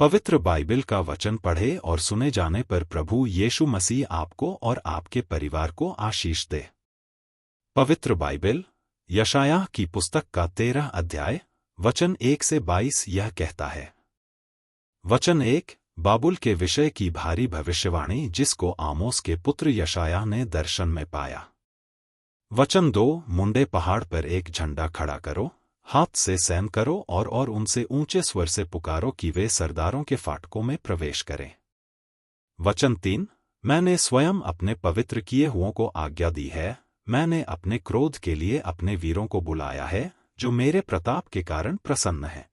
पवित्र बाइबल का वचन पढ़े और सुने जाने पर प्रभु यीशु मसीह आपको और आपके परिवार को आशीष दे। पवित्र बाइबल यशायाह की पुस्तक का 13 अध्याय वचन 1 से 22 यह कहता है। वचन 1 बाबुल के विषय की भारी भविष्यवाणी जिसको आमोस के पुत्र यशायाह ने दर्शन में पाया। वचन 2 मुंडे पहाड़ पर एक झंडा खड़ा करो, हाथ से सैन करो और उनसे ऊंचे स्वर से पुकारो कि वे सरदारों के फाटकों में प्रवेश करें। वचन 3 मैंने स्वयं अपने पवित्र किए हुओं को आज्ञा दी है, मैंने अपने क्रोध के लिए अपने वीरों को बुलाया है जो मेरे प्रताप के कारण प्रसन्न है।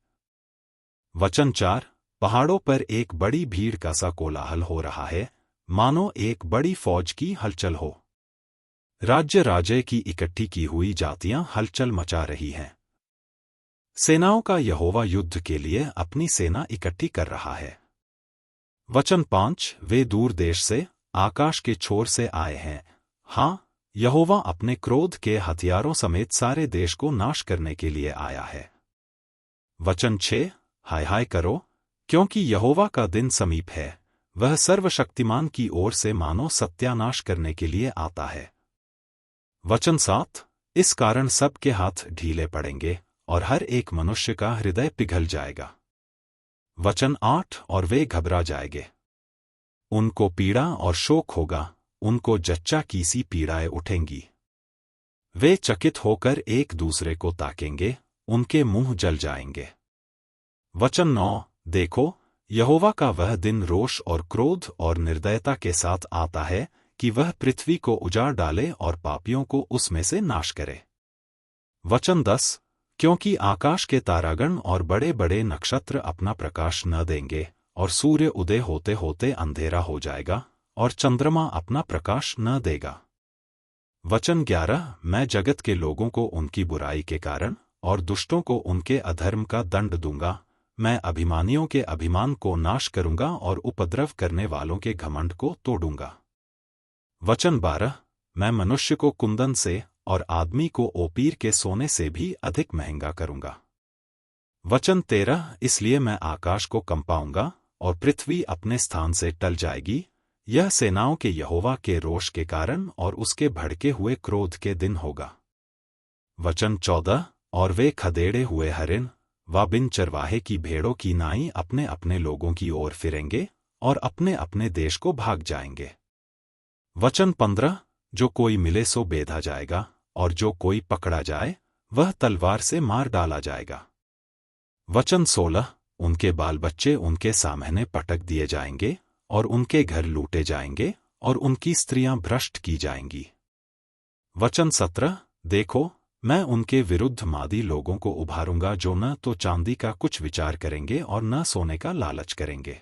वचन 4 पहाड़ों पर एक बड़ी भीड़ का सा कोलाहल हो रहा है, मानो एक बड़ी फौज की हलचल हो। राज्य राज्य की इकट्ठी की हुई जातियां हलचल मचा रही हैं। सेनाओं का यहोवा युद्ध के लिए अपनी सेना इकट्ठी कर रहा है। वचन 5 वे दूर देश से, आकाश के छोर से आए हैं। हाँ, यहोवा अपने क्रोध के हथियारों समेत सारे देश को नाश करने के लिए आया है। वचन 6 हाय हाय करो, क्योंकि यहोवा का दिन समीप है, वह सर्वशक्तिमान की ओर से मानो सत्यानाश करने के लिए आता है। वचन 7 इस कारण सब के हाथ ढीले पड़ेंगे और हर एक मनुष्य का हृदय पिघल जाएगा। वचन 8 और वे घबरा जाएंगे, उनको पीड़ा और शोक होगा, उनको जच्चा की सी पीड़ाएं उठेंगी। वे चकित होकर एक दूसरे को ताकेंगे, उनके मुंह जल जाएंगे। वचन 9 देखो, यहोवा का वह दिन रोष और क्रोध और निर्दयता के साथ आता है कि वह पृथ्वी को उजाड़ डाले और पापियों को उसमें से नाश करे। वचन 10 क्योंकि आकाश के तारागण और बड़े बड़े नक्षत्र अपना प्रकाश न देंगे और सूर्य उदय होते होते अंधेरा हो जाएगा और चंद्रमा अपना प्रकाश न देगा। वचन 11 मैं जगत के लोगों को उनकी बुराई के कारण और दुष्टों को उनके अधर्म का दंड दूंगा, मैं अभिमानियों के अभिमान को नाश करूंगा और उपद्रव करने वालों के घमंड को तोड़ूंगा। वचन 12 मैं मनुष्य को कुंदन से और आदमी को ओपीर के सोने से भी अधिक महंगा करूंगा। वचन 13 इसलिए मैं आकाश को कंपाऊंगा और पृथ्वी अपने स्थान से टल जाएगी, यह सेनाओं के यहोवा के रोष के कारण और उसके भड़के हुए क्रोध के दिन होगा। वचन 14 और वे खदेड़े हुए हरिण व बिन चरवाहे की भेड़ों की नाई अपने अपने लोगों की ओर फिरेंगे और अपने अपने देश को भाग जाएंगे। वचन 15 जो कोई मिले सो बेधा जाएगा और जो कोई पकड़ा जाए वह तलवार से मार डाला जाएगा। वचन 16 उनके बाल बच्चे उनके सामने पटक दिए जाएंगे और उनके घर लूटे जाएंगे और उनकी स्त्रियां भ्रष्ट की जाएंगी। वचन 17 देखो, मैं उनके विरुद्ध मादी लोगों को उभारूंगा जो न तो चांदी का कुछ विचार करेंगे और न सोने का लालच करेंगे।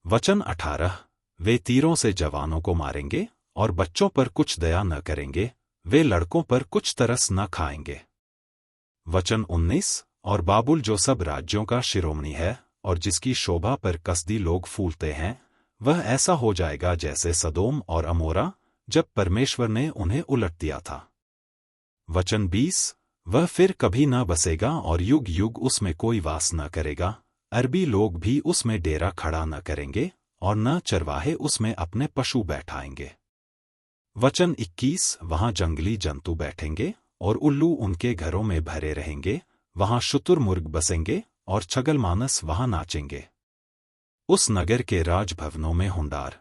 वचन 18 वे तीरों से जवानों को मारेंगे और बच्चों पर कुछ दया न करेंगे, वे लड़कों पर कुछ तरस न खाएंगे। वचन 19 और बाबुल जो सब राज्यों का शिरोमणि है और जिसकी शोभा पर कसदी लोग फूलते हैं, वह ऐसा हो जाएगा जैसे सदोम और अमोरा जब परमेश्वर ने उन्हें उलट दिया था। वचन 20 वह फिर कभी न बसेगा और युग युग उसमें कोई वास न करेगा, अरबी लोग भी उसमें डेरा खड़ा न करेंगे और न चरवाहे उसमें अपने पशु बैठाएंगे। वचन 21 वहां जंगली जंतु बैठेंगे और उल्लू उनके घरों में भरे रहेंगे, वहां शुतुरमुर्ग बसेंगे और छगल मानस वहां नाचेंगे। उस नगर के राजभवनों में हुंडार।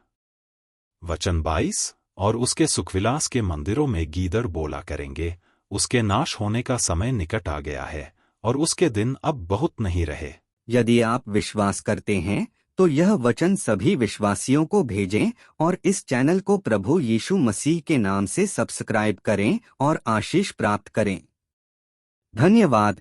वचन 22 और उसके सुखविलास के मंदिरों में गीदड़ बोला करेंगे, उसके नाश होने का समय निकट आ गया है और उसके दिन अब बहुत नहीं रहे। यदि आप विश्वास करते हैं तो यह वचन सभी विश्वासियों को भेजें और इस चैनल को प्रभु यीशु मसीह के नाम से सब्सक्राइब करें और आशीष प्राप्त करें। धन्यवाद।